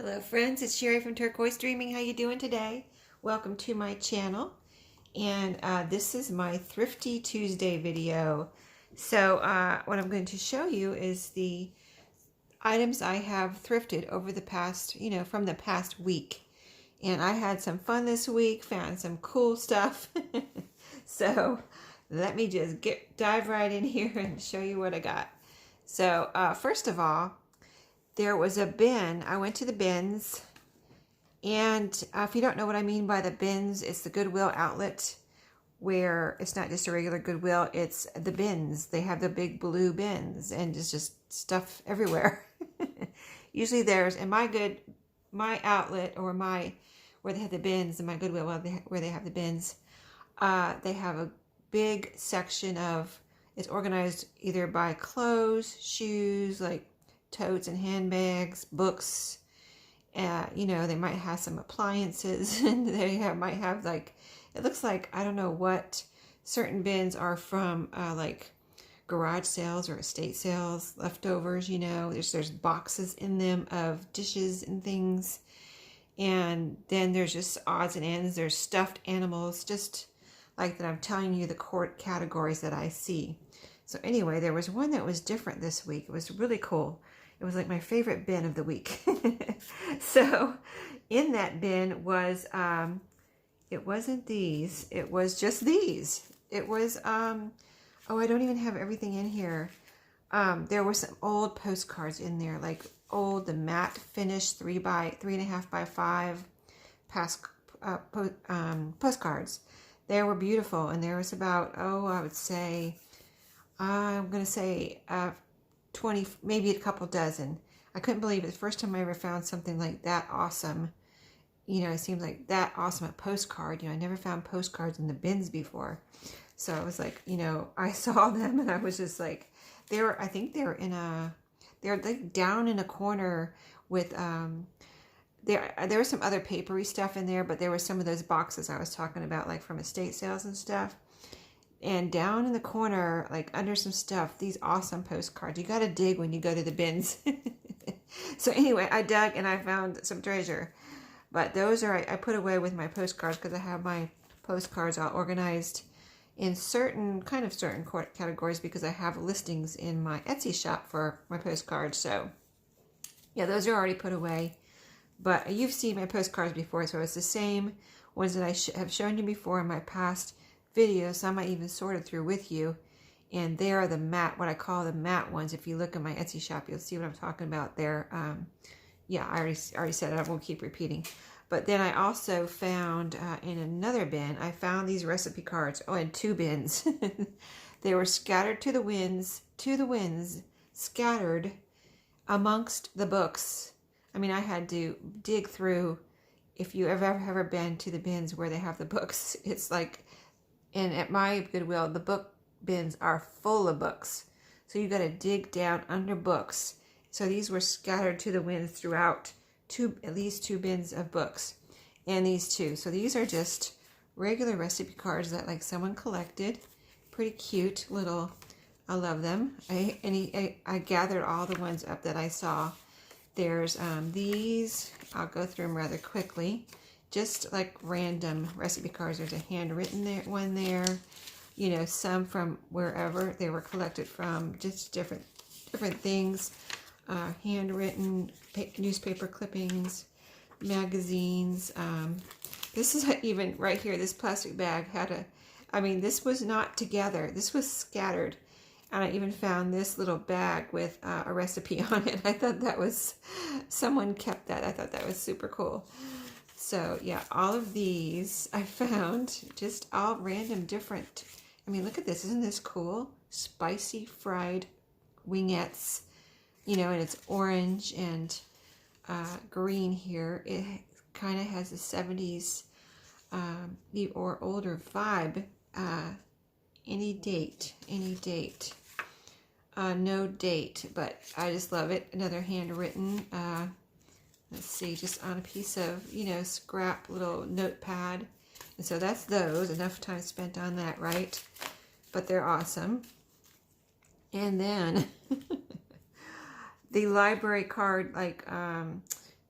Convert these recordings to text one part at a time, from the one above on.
Hello friends, it's Sherry from Turquoise Dreaming. How you doing today? Welcome to my channel. And this is my Thrifty Tuesday video. So what I'm going to show you is the items I have thrifted over the past, from the past week. And I had some fun this week, found some cool stuff. So let me just dive right in here and show you what I got. So first of all, there was a bin. I went to the bins, and if you don't know what I mean by the bins, it's the Goodwill outlet where it's not just a regular Goodwill, it's the bins. They have the big blue bins, and it's just stuff everywhere. Usually there's, in my outlet, or where they have the bins, in my Goodwill where they have the bins, they have a big section of, it's organized either by clothes, shoes, like totes and handbags, books, they might have some appliances, and they might have, like, it looks like, I don't know what certain bins are from, like garage sales or estate sales, leftovers, there's boxes in them of dishes and things. And then there's just odds and ends. There's stuffed animals, just like that. I'm telling you the categories that I see. So anyway, there was one that was different this week. It was really cool. It was like my favorite bin of the week. So in that bin was, it wasn't these, it was just these. It was, oh, I don't even have everything in here. There were some old postcards in there, like the matte finish 3.5 by 5 postcards. They were beautiful, and there was about, I would say, I'm going to say 20, maybe a couple dozen. I couldn't believe it. The first time I ever found something like that awesome. It seems like that awesome, a postcard. I never found postcards in the bins before. So I was like, I saw them, and I was just like, I think they're like down in a corner with, there was some other papery stuff in there, but there were some of those boxes I was talking about, like from estate sales and stuff. And down in the corner, like under some stuff, these awesome postcards. You got to dig when you go to the bins. So anyway, I dug and I found some treasure. But those are, I put away with my postcards, because I have my postcards all organized in certain categories, because I have listings in my Etsy shop for my postcards. So yeah, those are already put away. But you've seen my postcards before, so it's the same ones that I have shown you before in my past videos. Some I even sorted through with you, and they are the matte, what I call the matte ones. If you look at my Etsy shop, you'll see what I'm talking about there. Yeah, I already said it. I won't keep repeating. But then I also found in another bin, I found these recipe cards. Oh, in two bins. They were scattered to the winds, scattered amongst the books. I mean, I had to dig through. If you ever been to the bins where they have the books, it's like, and at my Goodwill, the book bins are full of books. So you got to dig down under books. So these were scattered to the winds throughout at least two bins of books. And these two. So these are just regular recipe cards that, like, someone collected. Pretty cute little, I love them. I gathered all the ones up that I saw. There's these, I'll go through them rather quickly. Just like random recipe cards. There's a handwritten one there. Some from wherever they were collected from, just different things. Handwritten newspaper clippings, magazines. This is even right here. This plastic bag had this was not together. This was scattered. And I even found this little bag with a recipe on it. I thought that was, someone kept that. I thought that was super cool. So yeah, all of these I found, just all random different. Look at this. Isn't this cool? Spicy fried wingettes, and it's orange and green here. It kind of has a 70s or older vibe. Any date. No date, but I just love it. Another handwritten, let's see, just on a piece of, scrap little notepad. And so that's those. Enough time spent on that, right? But they're awesome. And then the library card, like,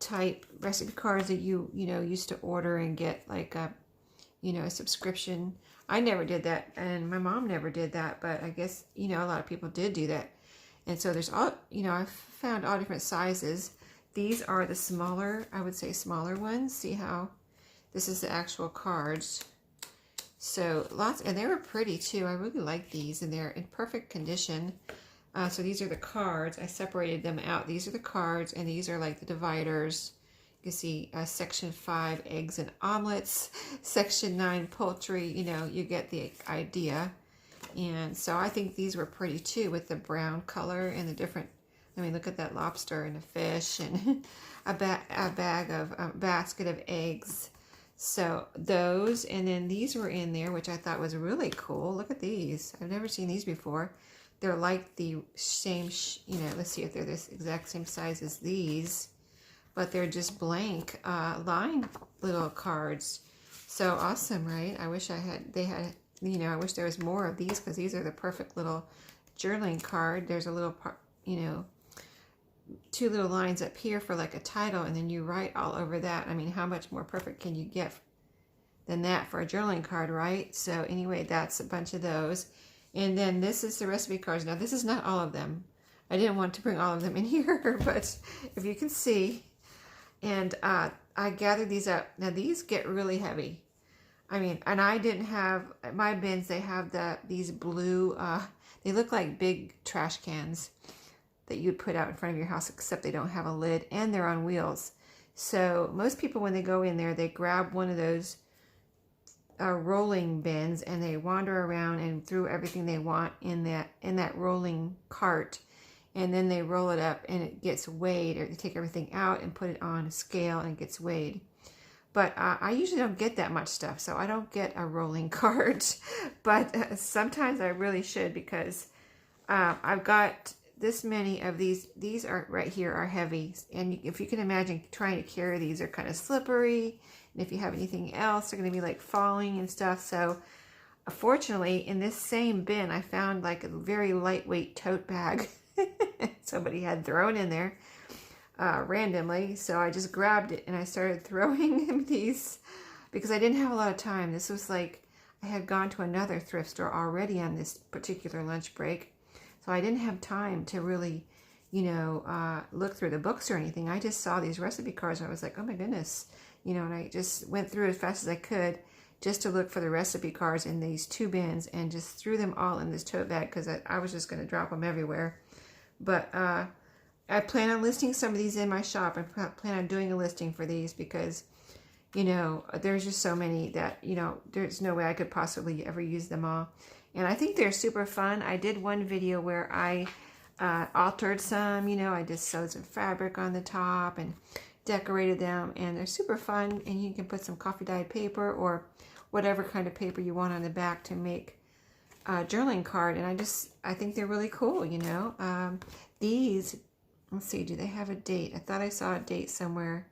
type recipe cards that you used to order and get like a a subscription. I never did that, and my mom never did that, but I guess a lot of people did do that. And so there's all I've found all different sizes. These are the smaller, I would say smaller ones. See how this is the actual cards. So lots, and they were pretty too. I really like these, and they're in perfect condition. So these are the cards. I separated them out. These are the cards, and these are like the dividers. You can see section 5, eggs and omelets. Section 9, poultry. You get the idea. And so I think these were pretty too, with the brown color and the different. I mean, look at that lobster and a fish and a basket of eggs. So those, and then these were in there, which I thought was really cool. Look at these. I've never seen these before. They're like the same, let's see if they're this exact same size as these, but they're just blank line little cards. So awesome, right? I wish I wish there was more of these, because these are the perfect little journaling card. There's a little part, 2 little lines up here for like a title, and then you write all over that. I mean, how much more perfect can you get than that for a journaling card, right? So anyway, that's a bunch of those. And then this is the recipe cards. Now, this is not all of them. I didn't want to bring all of them in here, but if you can see, and I gathered these up. Now, these get really heavy. I mean, and I didn't have, my bins, they have these blue, they look like big trash cans that you'd put out in front of your house, except they don't have a lid, and they're on wheels. So most people, when they go in there, they grab one of those rolling bins, and they wander around and throw everything they want in that rolling cart, and then they roll it up and it gets weighed, or they take everything out and put it on a scale and it gets weighed. But I usually don't get that much stuff, so I don't get a rolling cart. But sometimes I really should, because I've got this many of these. These are right here are heavy, and if you can imagine trying to carry these, are kind of slippery, and if you have anything else, they're going to be like falling and stuff. So fortunately, in this same bin, I found like a very lightweight tote bag somebody had thrown in there randomly. So I just grabbed it and I started throwing him these, because I didn't have a lot of time. This was like, I had gone to another thrift store already on this particular lunch break, so I didn't have time to really, look through the books or anything. I just saw these recipe cards and I was like, oh my goodness, and I just went through as fast as I could just to look for the recipe cards in these 2 bins, and just threw them all in this tote bag, because I was just going to drop them everywhere. But I plan on listing some of these in my shop. I plan on doing a listing for these, because there's just so many that there's no way I could possibly ever use them all. And I think they're super fun. I did one video where I altered some, I just sewed some fabric on the top and decorated them, and they're super fun. And you can put some coffee dyed paper or whatever kind of paper you want on the back to make a journaling card. And I think they're really cool. These, let's see, do they have a date? I thought I saw a date somewhere.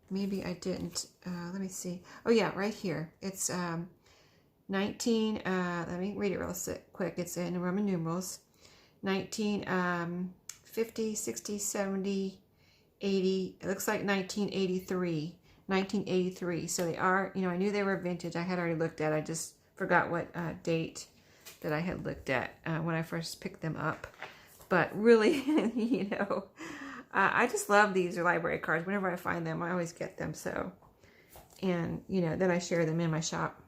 Maybe I didn't. Let me see. Oh yeah, right here. It's 19, let me read it real quick. It's in Roman numerals. 1950, 60, 70, 80. It looks like 1983. 1983. So they are, I knew they were vintage. I had already looked at. I just forgot what date that I had looked at when I first picked them up. But really, I just love these library cards. Whenever I find them, I always get them. So, and then I share them in my shop.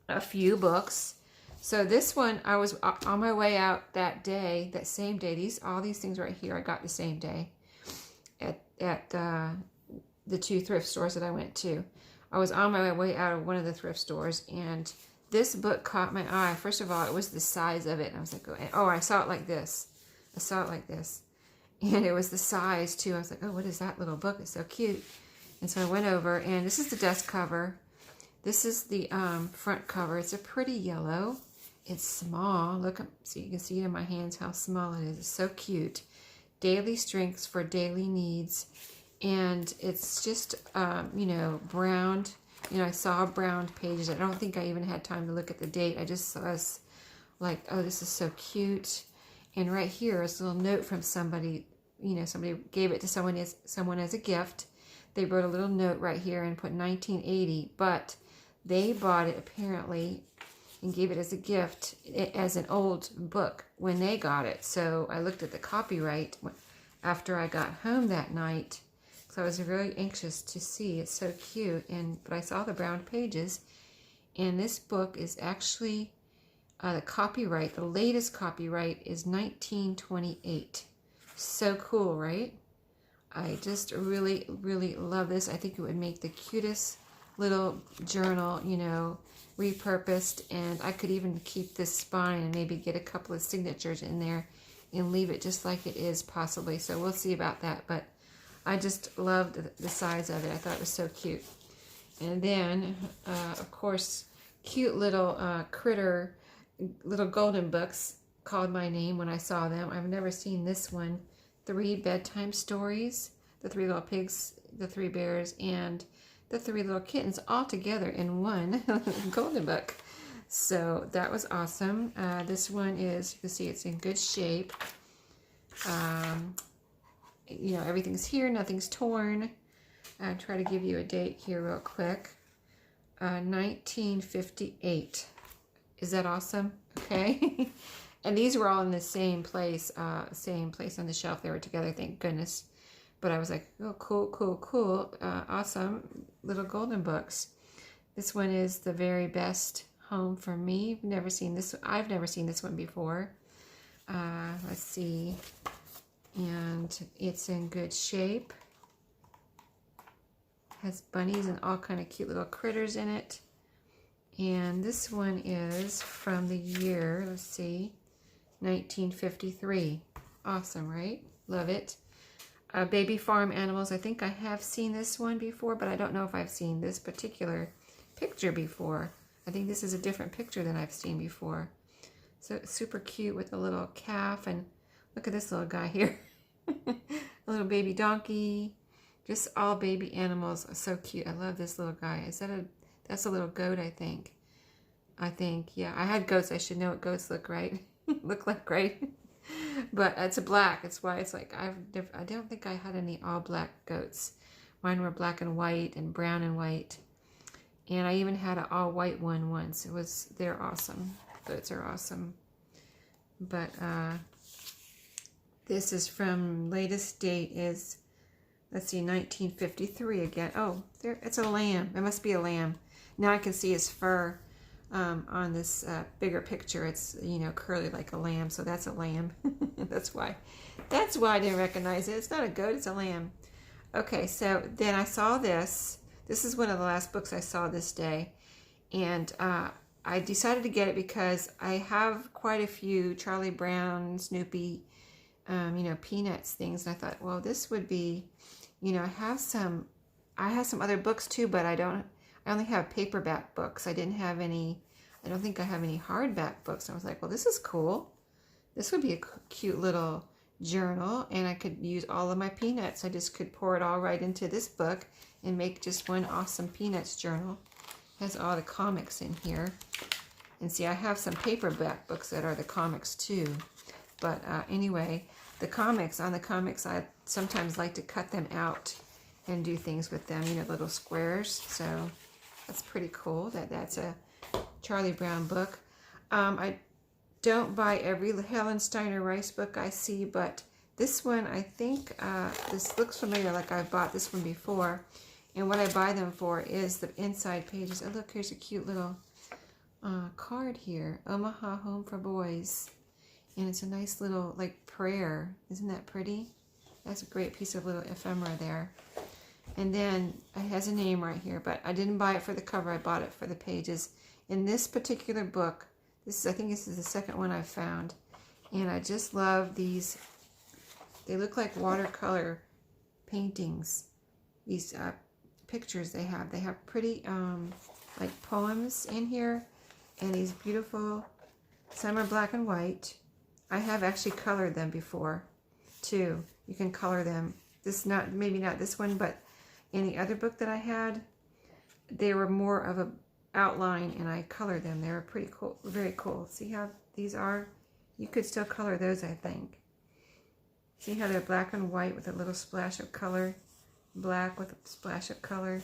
A few books. So this one, I was on my way out that day, that same day. All these things right here, I got the same day at the 2 thrift stores that I went to. I was on my way out of one of the thrift stores, and this book caught my eye. First of all, it was the size of it, and I was like, oh, I saw it like this. I saw it like this, and it was the size too. I was like, oh, what is that little book? It's so cute. And so I went over, and this is the desk cover. This is the front cover. It's a pretty yellow. It's small. Look, so you can see it in my hands how small it is. It's so cute. Daily strengths for daily needs. And it's just, browned. I saw browned pages. I don't think I even had time to look at the date. I just was like, oh, this is so cute. And right here is a little note from somebody, you know, somebody gave it to someone as a gift. They wrote a little note right here and put 1980, but they bought it apparently and gave it as a gift as an old book when they got it. So I looked at the copyright after I got home that night, so I was very anxious to see. It's so cute, but I saw the brown pages, and this book is actually the copyright. The latest copyright is 1928. So cool, right? I just really, really love this. I think it would make the cutest little journal, you know, repurposed, and I could even keep this spine and maybe get a couple of signatures in there and leave it just like it is possibly. So we'll see about that, but I just loved the size of it. I thought it was so cute. And then, of course, cute little critter, little golden books called my name when I saw them. I've never seen this one. 3 bedtime stories, the 3 little pigs, the 3 bears, and the 3 little kittens all together in one golden book. So that was awesome. This one is, you can see it's in good shape. You know, everything's here, nothing's torn. I'll try to give you a date here real quick. 1958. Is that awesome? Okay. And these were all in the same place on the shelf. They were together, thank goodness. But I was like, oh, cool, cool, cool. Awesome little golden books. This one is The Very Best Home for Me. I've never seen this one before. Let's see. And it's in good shape. Has bunnies and all kind of cute little critters in it. And this one is from the year, let's see, 1953. Awesome, right? Love it. Baby Farm Animals. I think I have seen this one before, but I don't know if I've seen this particular picture before. I think this is a different picture than I've seen before. So it's super cute with a little calf, and look at this little guy here. A little baby donkey. Just all baby animals. So cute. I love this little guy. That's a little goat, I think. Yeah. I had goats. I should know what goats look like, right? But it's a black. It's why it's like I don't think I had any all black goats. Mine were black and white and brown and white. And I even had an all white one once. They're awesome. Goats are awesome. But this is from, latest date is, let's see, 1953 again. Oh, it's a lamb. It must be a lamb. Now I can see his fur on this bigger picture. It's, you know, curly like a lamb, so that's a lamb. That's why I didn't recognize it. It's not a goat, it's a lamb. Okay, so then I saw this. This is one of the last books I saw this day, and I decided to get it because I have quite a few Charlie Brown, Snoopy, you know, Peanuts things, and I thought, well, this would be, you know, I have some other books too, but I only have paperback books. I don't think I have any hardback books. I was like, well, this is cool. This would be a cute little journal, and I could use all of my Peanuts. I just could pour it all right into this book and make just one awesome Peanuts journal. It has all the comics in here. And see, I have some paperback books that are the comics too. But anyway, on the comics, I sometimes like to cut them out and do things with them, you know, little squares. So that's pretty cool. That's a Charlie Brown book. I don't buy every Helen Steiner Rice book I see, but this one, I think, this looks familiar, like I've bought this one before. And what I buy them for is the inside pages. Oh, look, here's a cute little card here. Omaha Home for Boys. And it's a nice little, like, prayer. Isn't that pretty? That's a great piece of little ephemera there. And then it has a name right here, but I didn't buy it for the cover. I bought it for the pages. In this particular book, I think this is the second one I've found. And I just love these. They look like watercolor paintings. These pictures they have. They have pretty, like, poems in here. And these beautiful, some are black and white. I have actually colored them before, too. You can color them. Maybe not this one, but in the other book that I had, they were more of a outline, and I colored them. They were pretty cool, very cool. See how these are? You could still color those, I think. See how they're black and white with a little splash of color? Black with a splash of color.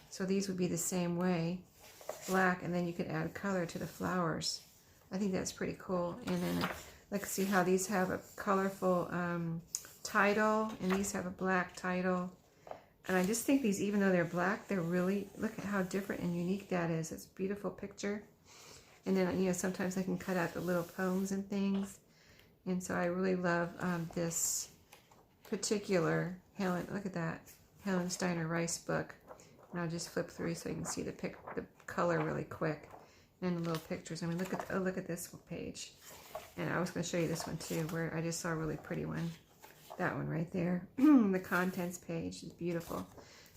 So these would be the same way. Black, and then you could add color to the flowers. I think that's pretty cool. And then let's see how these have a colorful title, and these have a black title. And I just think these, even though they're black, they're really, look at how different and unique that is. It's a beautiful picture. And then, you know, sometimes I can cut out the little poems and things. And so I really love this particular Helen, look at that, Helen Steiner Rice book. And I'll just flip through so you can see the color really quick. And the little pictures. I mean, look at, oh, look at this page. And I was going to show you this one too, where I just saw a really pretty one. That one right there. The contents page is beautiful.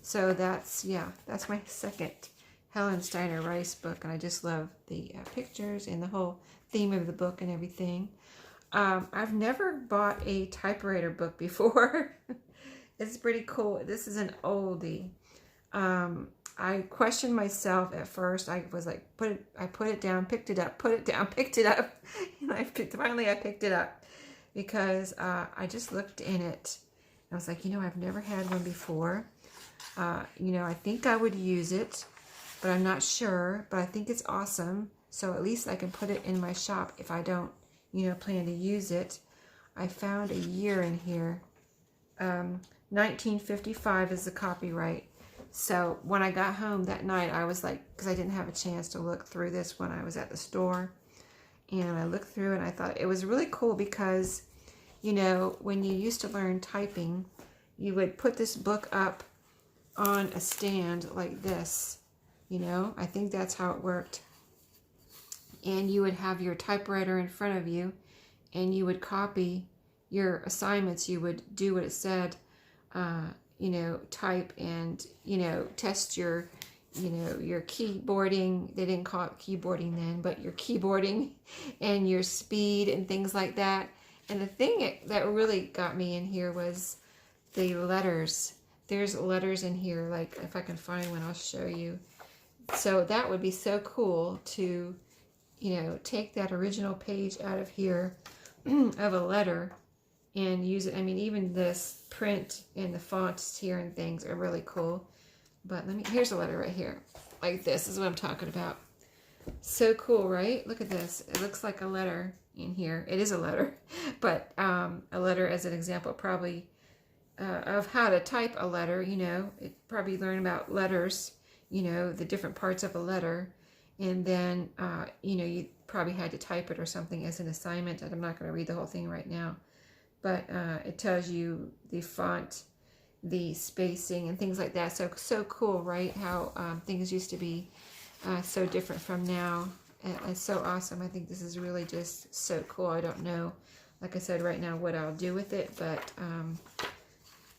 So that's, yeah, that's my second Helen Steiner Rice book. And I just love the pictures and the whole theme of the book and everything. I've never bought a typewriter book before. It's pretty cool. This is an oldie. I questioned myself at first. I was like, I put it down, picked it up, put it down, picked it up. And finally I picked it up because I just looked in it. I was like, you know, I've never had one before. You know, I think I would use it, but I'm not sure. But I think it's awesome. So at least I can put it in my shop if I don't, you know, plan to use it. I found a year in here. 1955 is the copyright. So when I got home that night, I was like, because I didn't have a chance to look through this when I was at the store. And I looked through and I thought it was really cool because, you know, when you used to learn typing, you would put this book up on a stand like this. You know, I think that's how it worked. And you would have your typewriter in front of you and you would copy your assignments. You would do what it said, you know, type and, you know, test your, you know, your keyboarding. They didn't call it keyboarding then, but your keyboarding and your speed and things like that. And the thing that really got me in here was the letters. There's letters in here, like if I can find one, I'll show you. So that would be so cool to, you know, take that original page out of here of a letter and use it. I mean, even this print and the fonts here and things are really cool. But here's a letter right here. Like this is what I'm talking about. So cool, right? Look at this. It looks like a letter in here. It is a letter, but a letter as an example probably of how to type a letter, you know. It probably learn about letters, you know, the different parts of a letter. And then, you know, you probably had to type it or something as an assignment. I'm not going to read the whole thing right now. But it tells you the font, the spacing, and things like that. So cool, right? How things used to be so different from now. It's so awesome. I think this is really just so cool. I don't know, like I said, right now what I'll do with it. But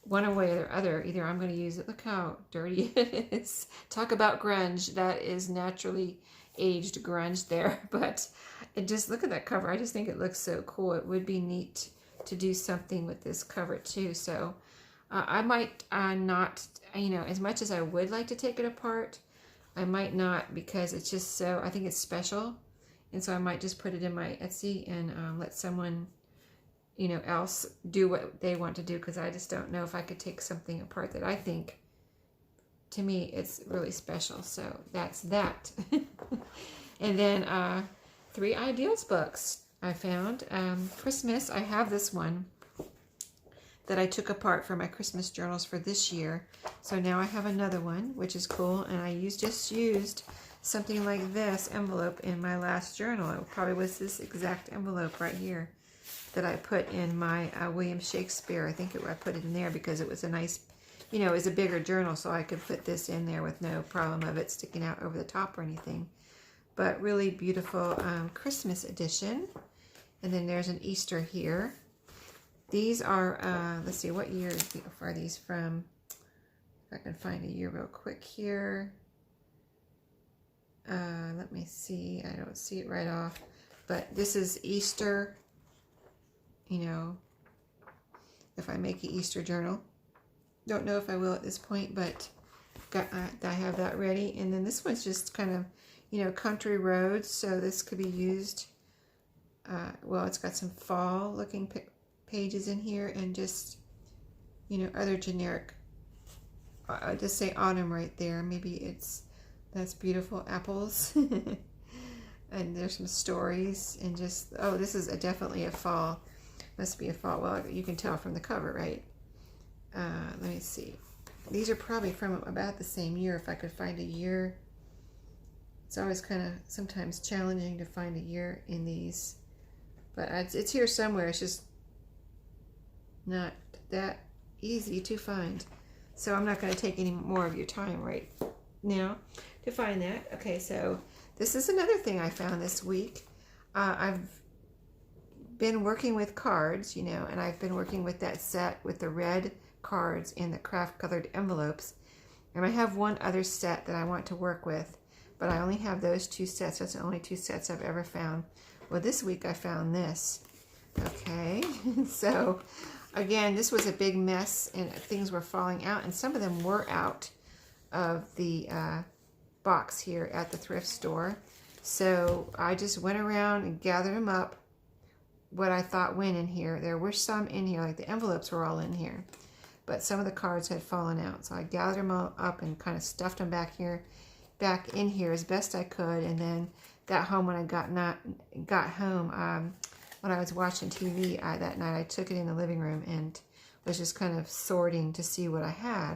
one way or other, either I'm going to use it. Look how dirty it is. Talk about grunge. That is naturally aged grunge there. But it just, look at that cover. I just think it looks so cool. It would be neat to do something with this cover too. So I might not, you know, as much as I would like to take it apart, I might not, because it's just so, I think it's special. And so I might just put it in my Etsy and let someone, you know, else do what they want to do, because I just don't know if I could take something apart that I think, to me, it's really special. So that's that. And then 3 Ideals books I found. Christmas, I have this one that I took apart for my Christmas journals for this year. So now I have another one, which is cool. And I just used something like this envelope in my last journal. It probably was this exact envelope right here that I put in my William Shakespeare. I think I put it in there because it was a nice, you know, it was a bigger journal, so I could put this in there with no problem of it sticking out over the top or anything. But really beautiful Christmas edition. And then there's an Easter here. These are, let's see, what year are these from? If I can find a year real quick here. Let me see. I don't see it right off. But this is Easter, you know, if I make an Easter journal. Don't know if I will at this point, but I have that ready. And then this one's just kind of, you know, country roads. So this could be used, well, it's got some fall looking pages in here, and just, you know, other generic, just say autumn right there. Maybe that's beautiful apples. And there's some stories, and just, oh, this is definitely a fall. Must be a fall. Well, you can tell from the cover, right? Let me see. These are probably from about the same year, if I could find a year. It's always kind of sometimes challenging to find a year in these, but it's here somewhere. It's just not that easy to find. So I'm not going to take any more of your time right now to find that. Okay, so this is another thing I found this week. I've been working with cards, you know, and I've been working with that set with the red cards in the craft colored envelopes. And I have one other set that I want to work with, but I only have those two sets. That's the only two sets I've ever found. Well, this week I found this. Okay, so again, this was a big mess, and things were falling out, and some of them were out of the box here at the thrift store. So I just went around and gathered them up, what I thought went in here. There were some in here, like the envelopes were all in here, but some of the cards had fallen out. So I gathered them all up and kind of stuffed them back in here as best I could, and then got home when I got home. When I was watching TV that night, I took it in the living room and was just kind of sorting to see what I had.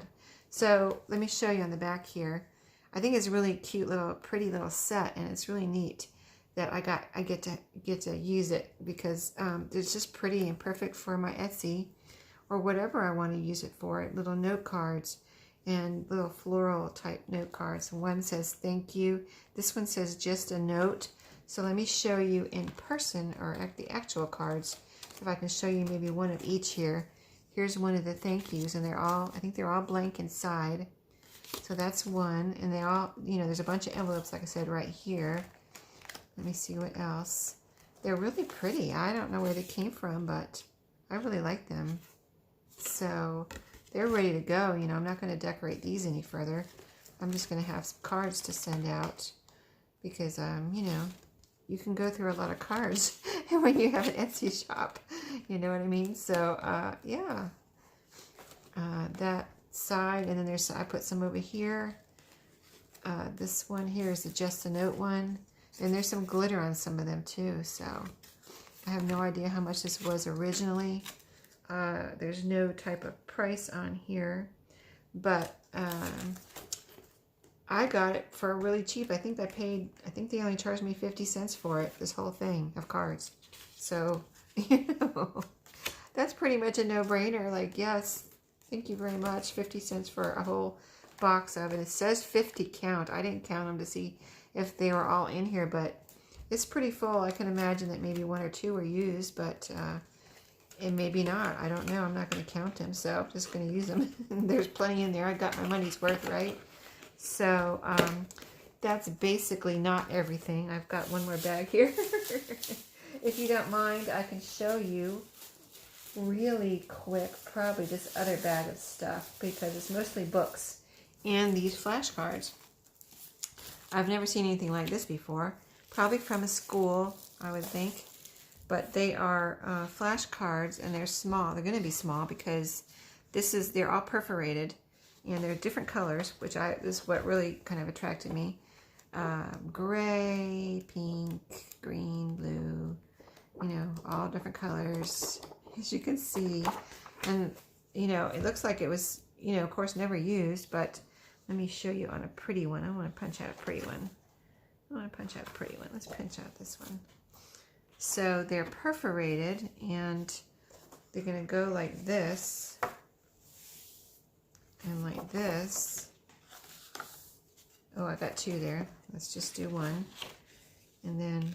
So let me show you on the back here. I think it's a really cute little, pretty little set, and it's really neat that I get to use it, because it's just pretty and perfect for my Etsy or whatever I want to use it for. Little note cards and little floral type note cards. One says thank you. This one says just a note. So let me show you in person, or at the actual cards, if I can show you maybe one of each here. Here's one of the thank yous, and I think they're all blank inside. So that's one, and they all, you know, there's a bunch of envelopes, like I said, right here. Let me see what else. They're really pretty. I don't know where they came from, but I really like them. So they're ready to go. You know, I'm not going to decorate these any further. I'm just going to have some cards to send out, because, you know, you can go through a lot of cards when you have an Etsy shop. You know what I mean? So, yeah. That side, and then I put some over here. This one here is the Just a Note one. And there's some glitter on some of them too. So, I have no idea how much this was originally. There's no type of price on here. But, I got it for really cheap. I think they only charged me 50 cents for it, this whole thing of cards. So, you know, that's pretty much a no-brainer. Like, yes, thank you very much. 50 cents for a whole box of it. It says 50 count. I didn't count them to see if they were all in here, but it's pretty full. I can imagine that maybe one or two were used, but and maybe not. I don't know. I'm not going to count them, so I'm just going to use them. There's plenty in there. I got my money's worth, right? So, that's basically not everything. I've got one more bag here. If you don't mind, I can show you really quick, probably this other bag of stuff, because it's mostly books and these flashcards. I've never seen anything like this before. Probably from a school, I would think. But they are flashcards, and they're small. They're going to be small because they're all perforated. And they're different colors, which this is what really kind of attracted me. Gray, pink, green, blue, you know, all different colors, as you can see. And, you know, it looks like it was, you know, of course, never used, but let me show you on a pretty one. I want to punch out a pretty one. Let's punch out this one. So they're perforated, and they're going to go like this. And like this. Oh, I got two there. Let's just do one. And then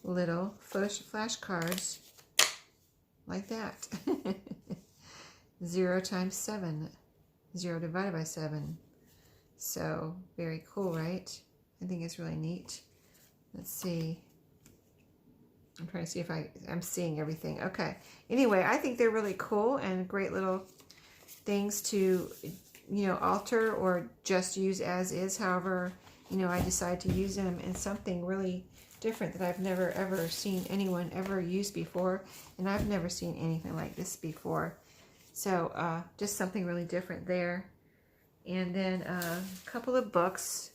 little flashcards like that. 0 times 7. 0 divided by 7. So, very cool, right? I think it's really neat. Let's see. I'm trying to see if I'm seeing everything. Okay. Anyway, I think they're really cool and great little things to, you know, alter or just use as is. However, you know, I decide to use them in something really different that I've never ever seen anyone ever use before, and I've never seen anything like this before. So just something really different there. And then a couple of books.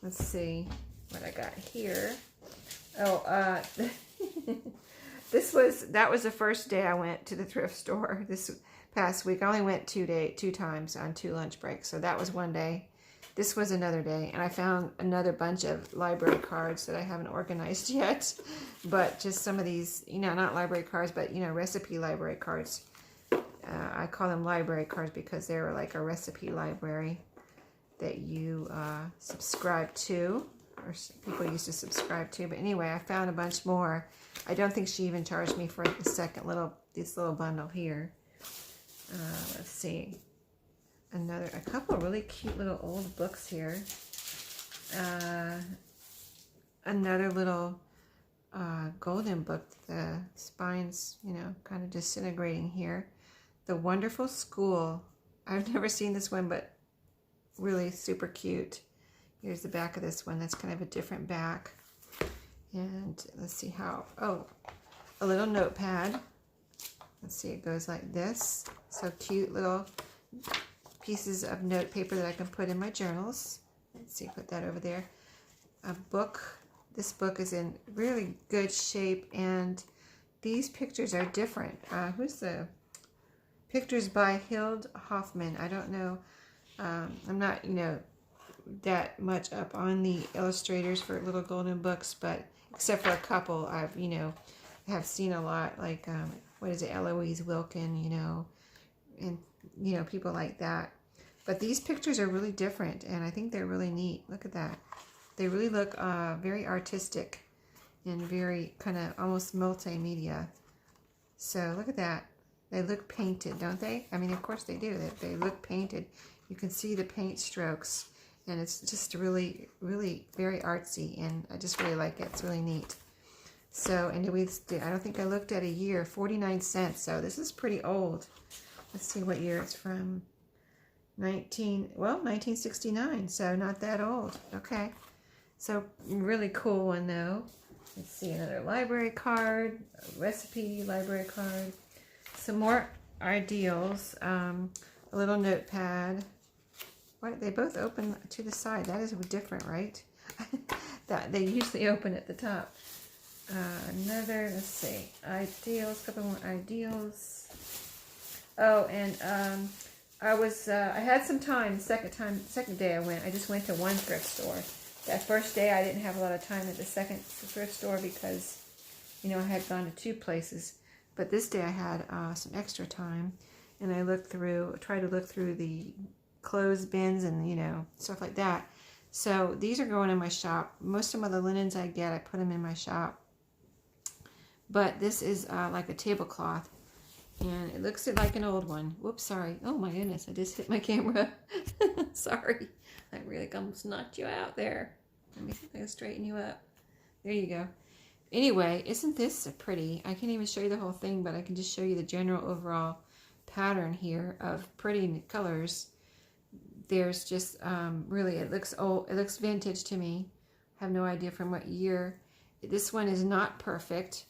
Let's see what I got here. Oh, that was the first day I went to the thrift store this past week. I only went two times on 2 lunch breaks, so that was one day. This was another day, and I found another bunch of library cards that I haven't organized yet, but just some of these, not library cards, but recipe library cards. I call them library cards because they were like a recipe library that you subscribe to, or people used to subscribe to. But anyway, I found a bunch more. I don't think she even charged me for the this little bundle here. Let's see. A couple of really cute little old books here. Another little golden book. The spine's, kind of disintegrating here. The Wonderful School. I've never seen this one, but really super cute. Here's the back of this one. That's kind of a different back. And let's see a little notepad. Let's see, it goes like this. So cute little pieces of note paper that I can put in my journals. Let's see, put that over there. A book. This book is in really good shape, and these pictures are different. Who's the pictures by Hild Hoffman? I don't know. I'm not, that much up on the illustrators for little golden books, but except for a couple, have seen a lot, like what is it, Eloise Wilkin, and people like that. But these pictures are really different, and I think they're really neat. Look at that. They really look very artistic and very kind of almost multimedia. So look at that. They look painted, don't they? I mean, of course they do. They look painted. You can see the paint strokes, and it's just really, really very artsy, and I just really like it. It's really neat. So, and I don't think I looked at a year, 49 cents. So this is pretty old. Let's see what year it's from. 1969, so not that old. Okay. So really cool one though. Let's see, another library card, a recipe library card, some more ideals, a little notepad. What, they both open to the side. That is different, right? That they usually open at the top. Another, let's see, ideals, a couple more ideals. Oh, and I had some time. Second day I went. I just went to one thrift store. That first day I didn't have a lot of time at the second thrift store because, I had gone to 2 places. But this day I had some extra time, and I tried to look through the clothes bins and, stuff like that. So these are going in my shop. Most of the linens I get, I put them in my shop. But this is like a tablecloth. And it looks like an old one. Whoops, sorry. Oh my goodness, I just hit my camera. Sorry. I really almost knocked you out there. Let me see if I can straighten you up. There you go. Anyway, isn't this pretty? I can't even show you the whole thing, but I can just show you the general overall pattern here of pretty colors. There's just really, it looks old. It looks vintage to me. I have no idea from what year. This one is not perfect.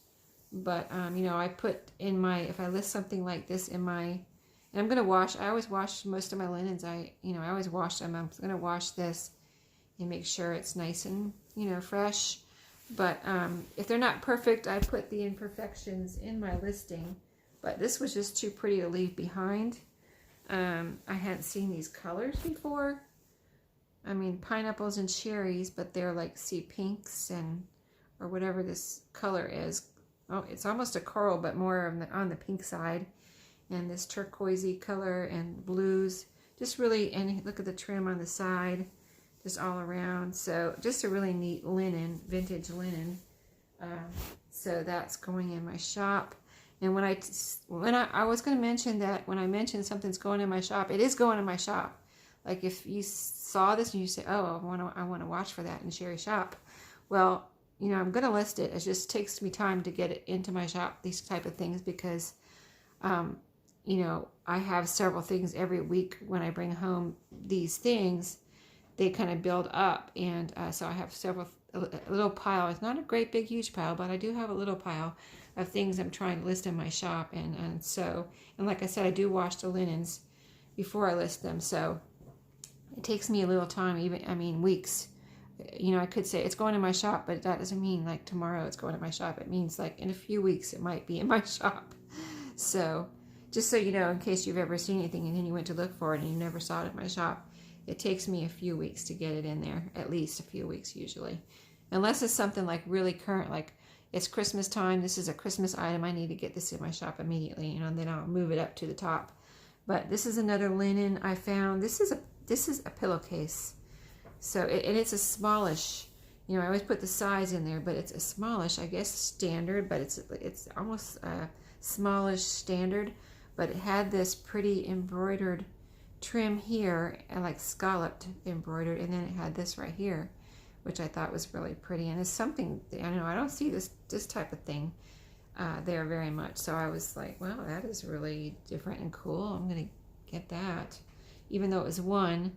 But, I put in my, if I list something like this in my, and I'm going to wash, I always wash most of my linens. I always wash them. I'm going to wash this and make sure it's nice and, fresh. But if they're not perfect, I put the imperfections in my listing. But this was just too pretty to leave behind. I hadn't seen these colors before. I mean, pineapples and cherries, but they're like sea pinks or whatever this color is. Oh, it's almost a coral, but more on the pink side. And this turquoisey color and blues. Just really, and look at the trim on the side. Just all around. So just a really neat linen, vintage linen. So that's going in my shop. And when I was going to mention that when I mentioned something's going in my shop, it is going in my shop. Like if you saw this and you say, oh, I want to watch for that in Sheree shop. Well, I'm going to list it. It just takes me time to get it into my shop, these type of things, because, I have several things every week when I bring home these things. They kind of build up, and so I have several a little pile. It's not a great big huge pile, but I do have a little pile of things I'm trying to list in my shop. And like I said, I do wash the linens before I list them, so it takes me a little time, weeks. You know, I could say it's going in my shop, but that doesn't mean like tomorrow it's going in my shop. It means like in a few weeks it might be in my shop. So just so you know, in case you've ever seen anything and then you went to look for it and you never saw it in my shop, it takes me a few weeks to get it in there, at least a few weeks usually. Unless it's something like really current, like it's Christmas time, this is a Christmas item, I need to get this in my shop immediately, you know, and then I'll move it up to the top. But this is another linen I found. This is a pillowcase. So and it's a smallish, you know, I always put the size in there, but it's a smallish, I guess standard, but it's almost a smallish standard, but it had this pretty embroidered trim here and like scalloped embroidered, and then it had this right here, which I thought was really pretty. And it's something, I know I don't see this type of thing there very much, so I was like, wow, that is really different and cool. I'm gonna get that, even though it was one.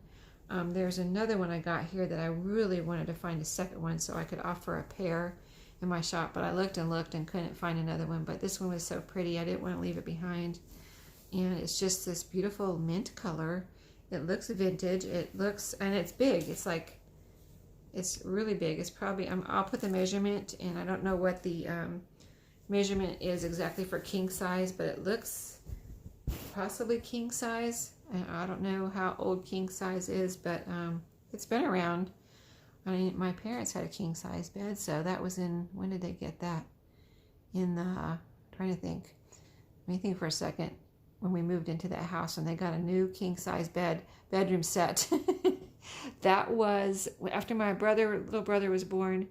There's another one I got here that I really wanted to find a second one so I could offer a pair in my shop, but I looked and looked and couldn't find another one. But this one was so pretty, I didn't want to leave it behind. And it's just this beautiful mint color. It looks vintage. It looks, and it's big. It's like, it's really big. It's probably, I'll put the measurement, and I don't know what the measurement is exactly for king size, but it looks possibly king size. I don't know how old king size is, but it's been around. I mean, my parents had a king size bed, so that was in, when did they get that? In the, trying to think. Let me think for a second. When we moved into that house and they got a new king size bedroom set. That was after my little brother was born,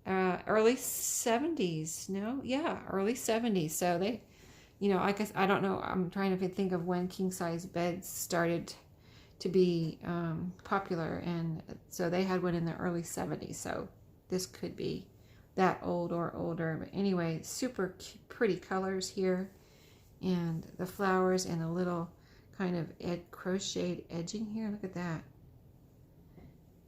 early 70s. No, yeah, early 70s. So they, you know, I guess, I don't know, I'm trying to think of when king size beds started to be popular, and so they had one in the early 70s, so this could be that old or older. But anyway, super pretty colors here, and the flowers and a little kind of crocheted edging here. Look at that.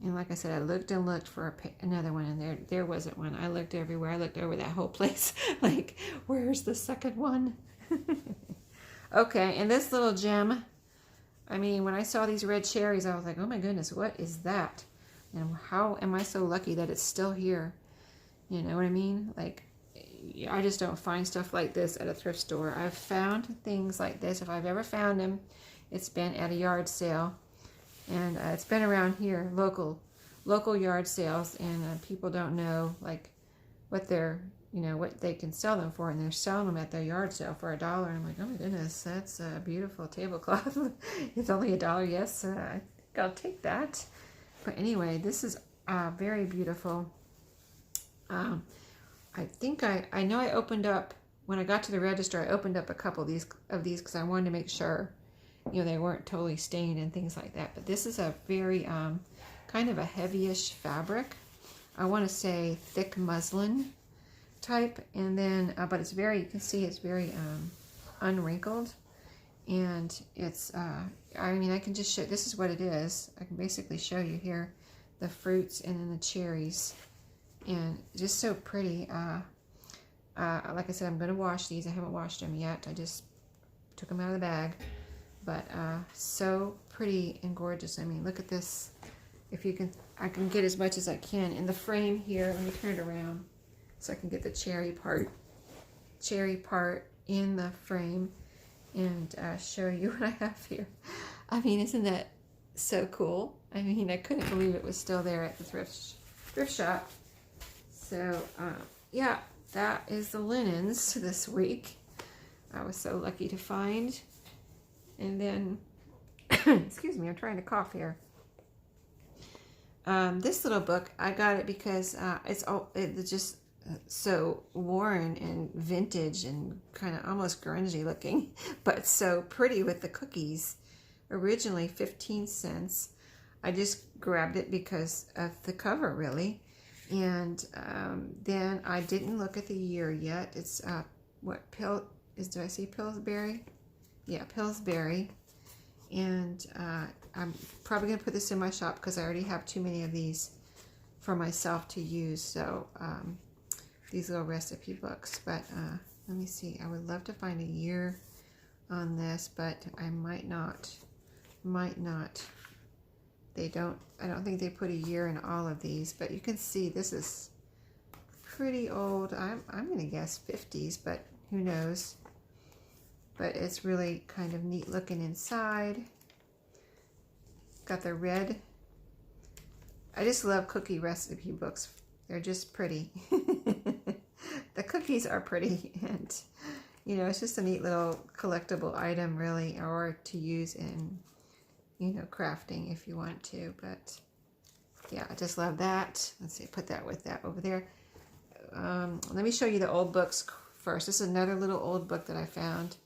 And like I said, I looked and looked for another one, and there wasn't one. I looked everywhere. I looked over that whole place like, where's the second one? Okay, and this little gem, I mean, when I saw these red cherries, I was like, oh my goodness, what is that? And how am I so lucky that it's still here? You know what I mean? Like, I just don't find stuff like this at a thrift store. I've found things like this. If I've ever found them, it's been at a yard sale. And it's been around here, local yard sales, and people don't know, like, what they're, you know, what they can sell them for, and they're selling them at their yard sale for $1. And I'm like, oh my goodness, that's a beautiful tablecloth. It's only $1. Yes, I think I'll take that. But anyway, this is very beautiful. I think I know I opened up, when I got to the register, I opened up a couple of these because I wanted to make sure, you know, they weren't totally stained and things like that. But this is a very kind of a heavyish fabric. I want to say thick muslin type, and then but it's very, you can see it's very unwrinkled, and it's I mean, I can just show, this is what it is. I can basically show you here the fruits and then the cherries, and just so pretty. Like I said, I'm going to wash these. I haven't washed them yet. I just took them out of the bag, but so pretty and gorgeous. I mean, look at this. If you can, I can get as much as I can in the frame here. Let me turn it around so I can get the cherry part in the frame, and show you what I have here. I mean, isn't that so cool? I mean, I couldn't believe it was still there at the thrift shop. So yeah, that is the linens this week. I was so lucky to find. And then excuse me, I'm trying to cough here. This little book, I got it because it's just so worn and vintage and kind of almost grungy looking, but so pretty with the cookies. Originally 15 cents. I just grabbed it because of the cover, really. And then I didn't look at the year yet. It's what do I say Pillsbury? Yeah, Pillsbury. And I'm probably gonna put this in my shop because I already have too many of these for myself to use. So these little recipe books. But let me see. I would love to find a year on this, but I might not. Might not. They don't. I don't think they put a year in all of these. But you can see this is pretty old. I'm gonna guess 50s, but who knows. But it's really kind of neat looking inside. Got the red. I just love cookie recipe books. They're just pretty. The cookies are pretty, and you know, it's just a neat little collectible item really, or to use in, you know, crafting if you want to. But yeah, I just love that. Let's see, put that with that over there. Let me show you the old books first. This is another little old book that I found.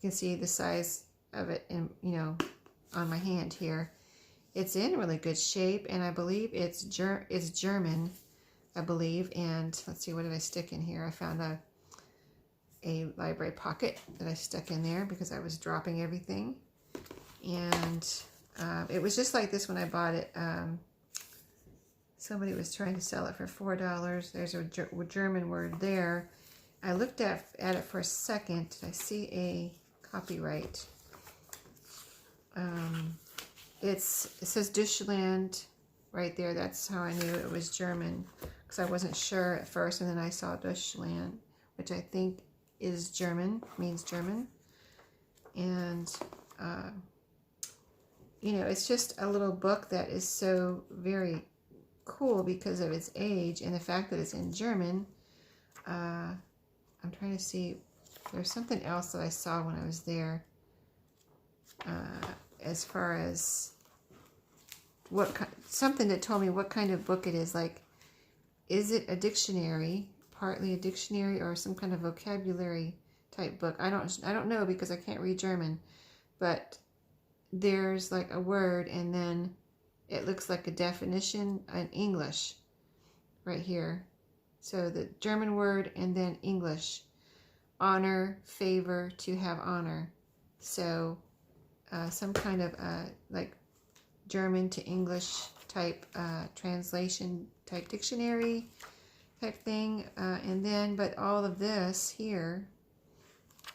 You can see the size of it in, you know, on my hand here. It's in really good shape, and I believe it's German, I believe. And let's see, what did I stick in here? I found a library pocket that I stuck in there because I was dropping everything. And it was just like this when I bought it. Somebody was trying to sell it for $4. There's a German word there. I looked at it for a second. I see a copyright. It says Deutschland right there. That's how I knew it was German, because I wasn't sure at first, and then I saw Deutschland, which I think is German, means German. And you know, it's just a little book that is so very cool because of its age and the fact that it's in German. I'm trying to see, there's something else that I saw when I was there, as far as something that told me what kind of book it is. Like, is it a dictionary, partly a dictionary, or some kind of vocabulary type book? I don't know, because I can't read German. But there's like a word, and then it looks like a definition in English right here. So the German word and then English. Honor, favor, to have honor. So some kind of like German to English type translation type dictionary type thing. And then, but all of this here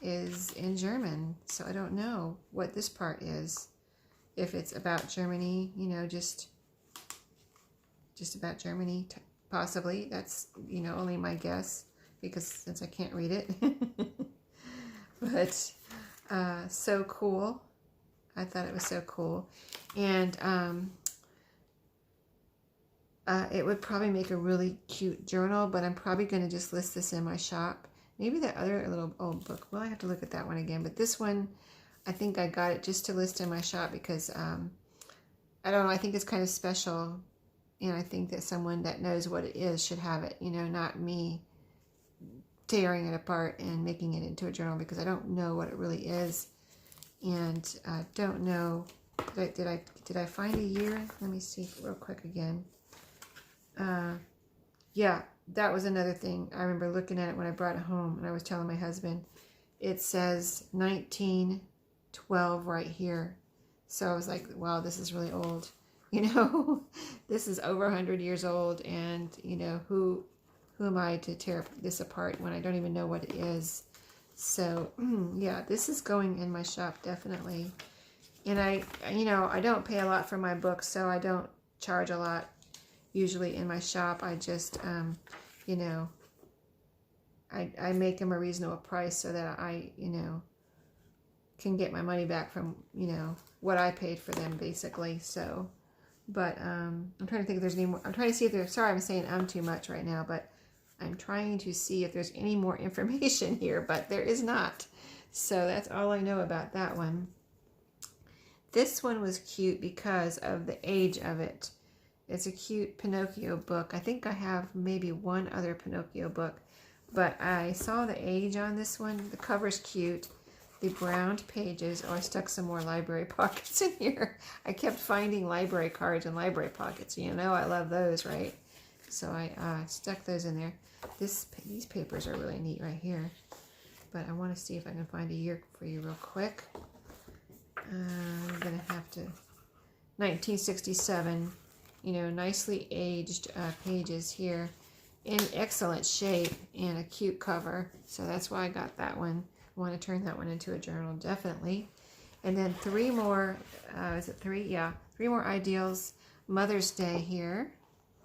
is in German. So I don't know what this part is. If it's about Germany, you know, just about Germany, possibly. That's, you know, only my guess, because since I can't read it. But so cool. I thought it was so cool. And it would probably make a really cute journal, but I'm probably going to just list this in my shop. Maybe that other little old book. Well, I have to look at that one again. But this one, I think I got it just to list in my shop because, I don't know, I think it's kind of special. And I think that someone that knows what it is should have it, you know, not me tearing it apart and making it into a journal, because I don't know what it really is. And I don't know, did I find a year? Let me see real quick again. Yeah, that was another thing. I remember looking at it when I brought it home, and I was telling my husband, it says 1912 right here. So I was like, wow, this is really old. You know, this is over 100 years old, and, you know, who am I to tear this apart when I don't even know what it is? So, yeah, this is going in my shop, definitely. And I, you know, I don't pay a lot for my books, so I don't charge a lot usually in my shop. I just, you know, I make them a reasonable price so that I, you know, can get my money back from, you know, what I paid for them, basically. So, but I'm trying to think if there's any more. I'm trying to see if there's, sorry, I'm saying too much right now, but I'm trying to see if there's any more information here, but there is not. So that's all I know about that one. This one was cute because of the age of it. It's a cute Pinocchio book. I think I have maybe one other Pinocchio book, but I saw the age on this one. The cover's cute. The browned pages. Oh, I stuck some more library pockets in here. I kept finding library cards and library pockets. You know, I love those, right? So I stuck those in there. These papers are really neat right here. But I want to see if I can find a year for you real quick. I'm going to have to... 1967. you know, nicely aged pages here in excellent shape and a cute cover. So that's why I got that one. I want to turn that one into a journal, definitely. And then three more, is it three? Yeah, three more ideals. Mother's Day here.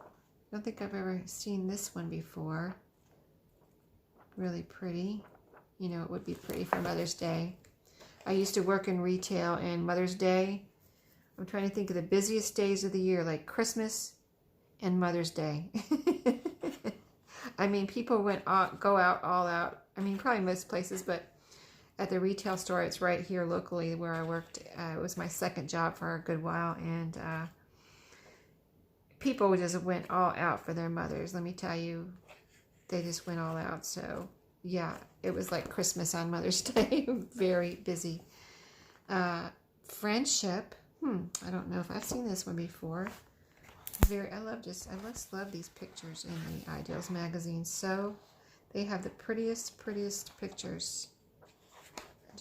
I don't think I've ever seen this one before. Really pretty. You know, it would be pretty for Mother's Day. I used to work in retail, and Mother's Day, I'm trying to think of the busiest days of the year, like Christmas and Mother's Day. I mean, people go out all out. I mean, probably most places, but at the retail store, it's right here locally where I worked. It was my second job for a good while, and people just went all out for their mothers. Let me tell you, they just went all out. So yeah, it was like Christmas on Mother's Day. Very busy. Friendship. I don't know if I've seen this one before. I just love these pictures in the Ideals magazine. So they have the prettiest pictures.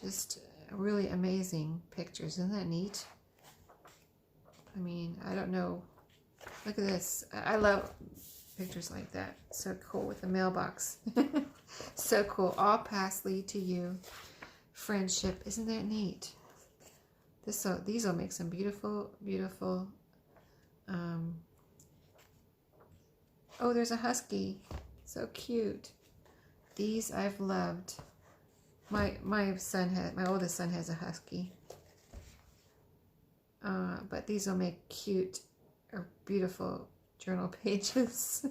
Just really amazing pictures. Isn't that neat? I mean, I don't know. Look at this. I love pictures like that. So cool with the mailbox. So cool. All paths lead to you. Friendship. Isn't that neat? These will make some beautiful. Oh, there's a husky. So cute. These I've loved. My oldest son has a husky. But these will make cute or beautiful journal pages.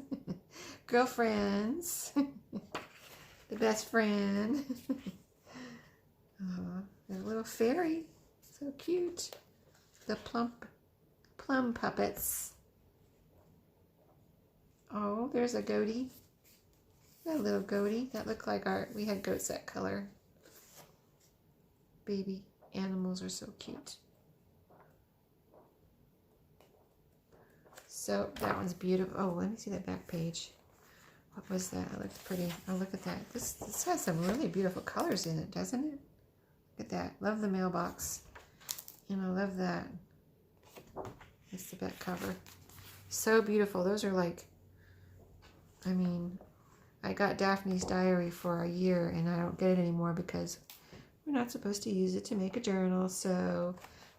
Girlfriends. The best friend. There's a little fairy. So cute. The plum puppets. Oh, there's a goatee. A little goatee. That looked like we had goats that color. Baby animals are so cute. So that one's beautiful. Oh, let me see that back page. What was that? It looked pretty. Oh, look at that. This has some really beautiful colors in it, doesn't it? Look at that. Love the mailbox. And I love that. That's the back cover. So beautiful. Those are like, I mean, I got Daphne's Diary for a year and I don't get it anymore because we're not supposed to use it to make a journal. So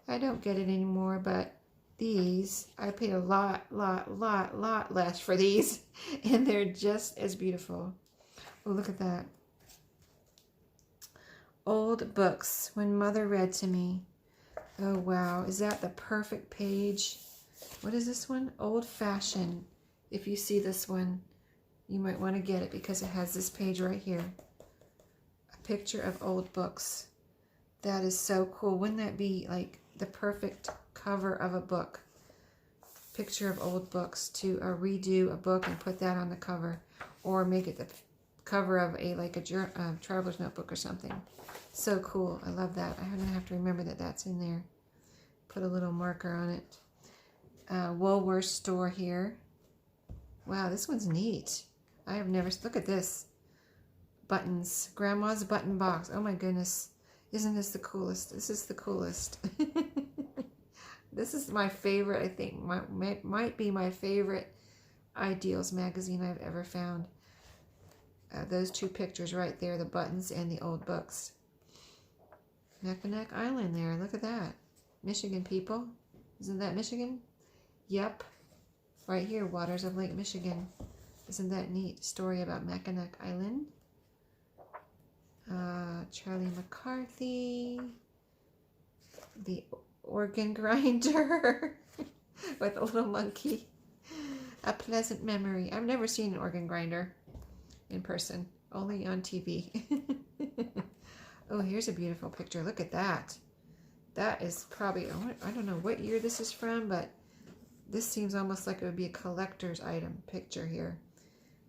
I don't get it anymore. But these, I paid a lot less for these. And they're just as beautiful. Oh, look at that. Old books, when Mother read to me. Oh, wow. Is that the perfect page? What is this one? Old Fashioned. If you see this one, you might want to get it because it has this page right here. A picture of old books. That is so cool. Wouldn't that be like the perfect cover of a book? Picture of old books to redo a book and put that on the cover. Or make it the cover of a traveler's notebook or something. So cool. I love that. I'm going to have to remember that that's in there. Put a little marker on it. Woolworth store here. Wow, this one's neat. I have never... Look at this. Buttons. Grandma's button box. Oh my goodness. Isn't this the coolest? This is the coolest. This is my favorite, I think. Might be my favorite Ideals magazine I've ever found. Those two pictures right there. The buttons and the old books. Mackinac Island there. Look at that. Michigan, people. Isn't that Michigan? Yep. Right here, waters of Lake Michigan. Isn't that neat? Story about Mackinac Island. Charlie McCarthy. The organ grinder with a little monkey. A pleasant memory. I've never seen an organ grinder in person. Only on TV. Oh, here's a beautiful picture. Look at that. That is probably, I don't know what year this is from, but this seems almost like it would be a collector's item picture here.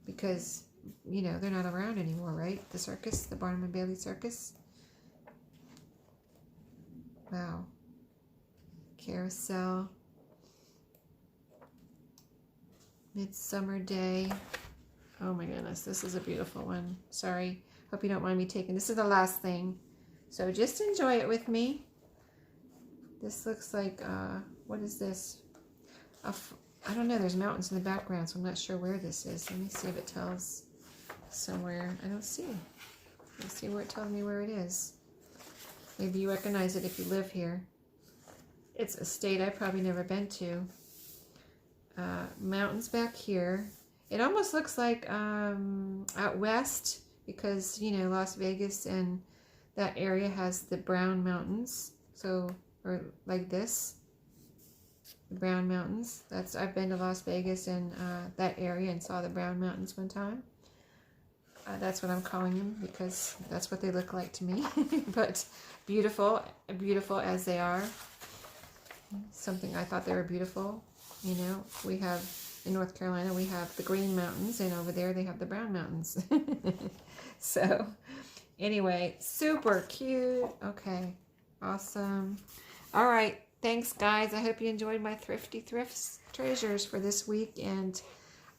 Because, you know, they're not around anymore, right? The circus, the Barnum and Bailey Circus. Wow. Carousel. Midsummer Day. Oh my goodness, this is a beautiful one. Sorry. Hope you don't mind me taking. This is the last thing. So just enjoy it with me. This looks like, what is this? I don't know, there's mountains in the background, so I'm not sure where this is. Let me see if it tells somewhere. I don't see. Let's see where it tells me where it is. Maybe you recognize it if you live here. It's a state I've probably never been to. Mountains back here. It almost looks like out west, because, you know, Las Vegas and that area has the brown mountains. So, or like this. The Brown Mountains. I've been to Las Vegas and that area and saw the Brown Mountains one time. That's what I'm calling them because that's what they look like to me. But beautiful, beautiful as they are. Something I thought they were beautiful. You know, we have in North Carolina, we have the Green Mountains, and over there they have the Brown Mountains. So, anyway, super cute. Okay, awesome. All right. Thanks, guys. I hope you enjoyed my Thrifty Thrifts treasures for this week, and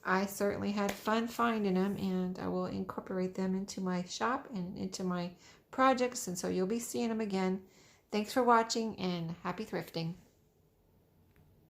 I certainly had fun finding them, and I will incorporate them into my shop and into my projects, and so you'll be seeing them again. Thanks for watching, and happy thrifting.